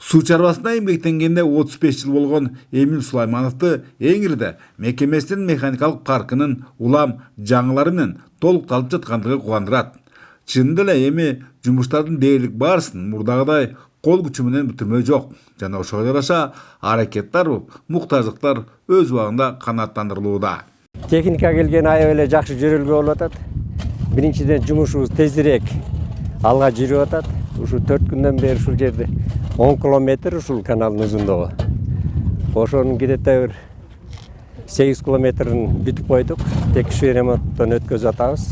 Суу чарбасында эмгектенгенде 35 жыл болгон Эмил Сулаймановду Эңирде мекемесинин механикалык паркынын улам жаңылары менен толукталып жаткандыгы кубандырат. Чынында эле эми жумуштардын дээрлик баарысын мурдагыдай кол күчү менен бүтүрмөө жок жана ошого жараша аракеттер муктаждыктар өз убагында канааттандырылууда. Техника келген аябай эле жакшы жүрүлгө болуп атат. Биринчиден жумушубуз тезирээк алга жүрүп атат. Ушу 4 күндөн бери ушул жерде 10 километр ушул каналдын узундугу. Ошонун кидете бир 8 километрин бүтүп койдук. Текшерүү ремонттон өткөзүп атабыз.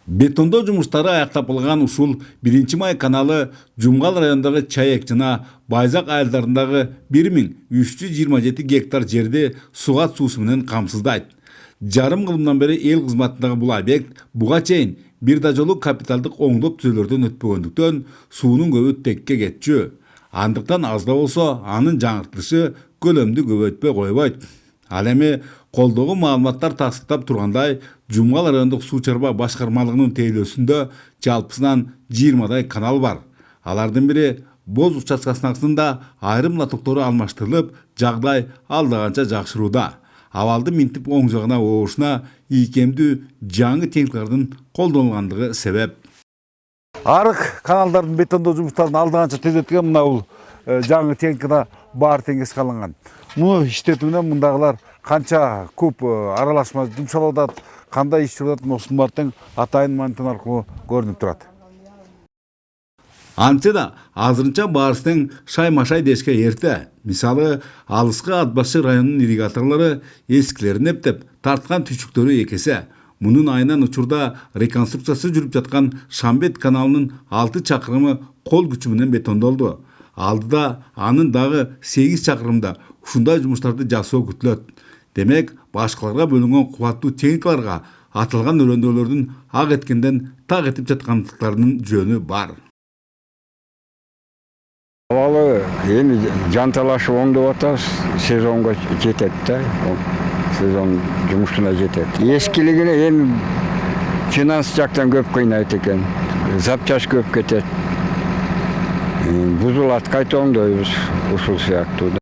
Бетондоо жумуштары аяктап болгон ушул 1-май каналы Жумгал районундагы Чаек жана Байзак айылдарындагы 1327 гектар жерди сугат суусу менен камсыздайт. Жарым кылымдан бери эл кызматындагы бул объект буга чейин бир да жолу капиталдык оңдоп түзөлөрдөн өтпөгөндүктөн суунун көбү текке кетчү. Андыктан аз да болсо анын жаңыртылышы көлөмдү көбөйтпөй койбойт. Ал эми колдогу маалыматтар тастыктап тургандай, Жумгал райондук суу чарба башкармалыгынын тейлөөсүндө жалпысынан 20дай канал бар. Алардын бири Боз участкасында айрым латоктору алмаштырылып, жагдай алдаганча жакшырууда. Абалды минтип оң жагына оошуна ийкемдүү жаңы техникалардын колдонулгандыгы себеп. Арык каналдардын бетондоо жумуштарын алдаганча тездеткен мына бул жаңы техникада баары теңгес калынган. Муну иштетүү менен мындагылар канча көп аралашма жумшалып атат, кандай иш жүрүп атат, ушунун баарын атайын монитор аркылуу көрүнүп турат. Антсе да азырынча баарысының шай-машай дешке эрте. Мисалы, алыскы ат башы районунун ирригаторлору эскилерин эптеп, тарткан түйчүктөрү экесе. Мунун айынан учурда реконструкциясы жүрүп жаткан Шамбет каналынын 6 чакырымы кол күчү менен бетондолду. Алдыда анын дагы 8 чакырымда ушундай жумуштарды жасоо күтүлөт. Демек, башкаларга бөлүнгөн кубаттуу техникаларга аталган өрөндөлөрдүн ак эткенден так этип жаткандыктарынын жөнү бар. Абалы эми жанталашып оңдоп атабыз, сезонго жетет да, сезон жумушуна жетет. Эскилигине эми финанс жактан көп кыйнайт экен, запчасть көп кетет. Бузулат, кайта оңдойбуз ушул сыяктуу.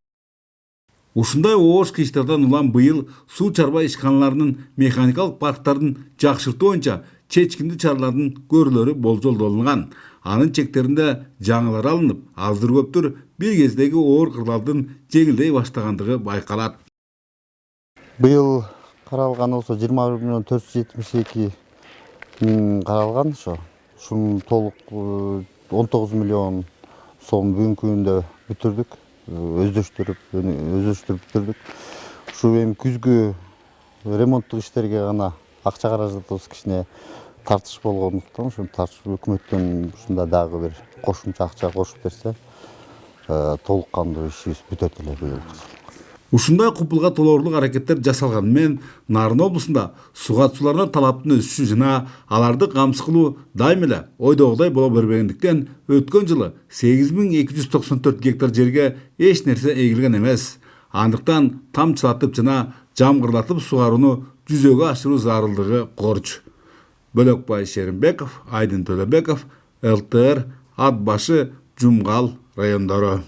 Ушундай оош иштерден улам быйыл суу чарба ишканаларынын механикалык парктарын жакшыртуу боюнча чечкиндүү чаралардын көрүлөрү болжолдолунган. Анын чектеринде жаңылар алынып, аздыр көптүр бир кездеги оор кырдаалдын жеңилдей баштагандыгы байкалат. Быйыл каралган болсо 21.472 миң каралган ошо. Ушунун толук 19 миллион сом бүгүнкү күндө бүтүрдүк. Өздөштүрүп бүтүрдүк. Ушу эми күзгү ремонттук иштерге гана акча каражатыбыз кичине тартыш болгондуктан ошо өкмөттөн ушунда дагы бир кошумча акча кошуп берсе, толук кандуу ишибиз бүтөт эле быйыл. Ушундай купулга толоорлук аракеттер жасалган менен Нарын облусунда сугат сууларына талаптын өсүшү жана аларды камсыз кылуу дайым эле ойдогудай боло бербегендиктен өткөн жылы 8294 гектар жерге эч нерсе эгилген эмес. Андыктан тамчылатып жана жамгырлатып сугарууну жүзөгө ашыруу зарылдыгы корч. Бөлөкбай Шеримбеков, Айдын Төлөбеков, ЛТР, Ат башы, Жумгал райондору.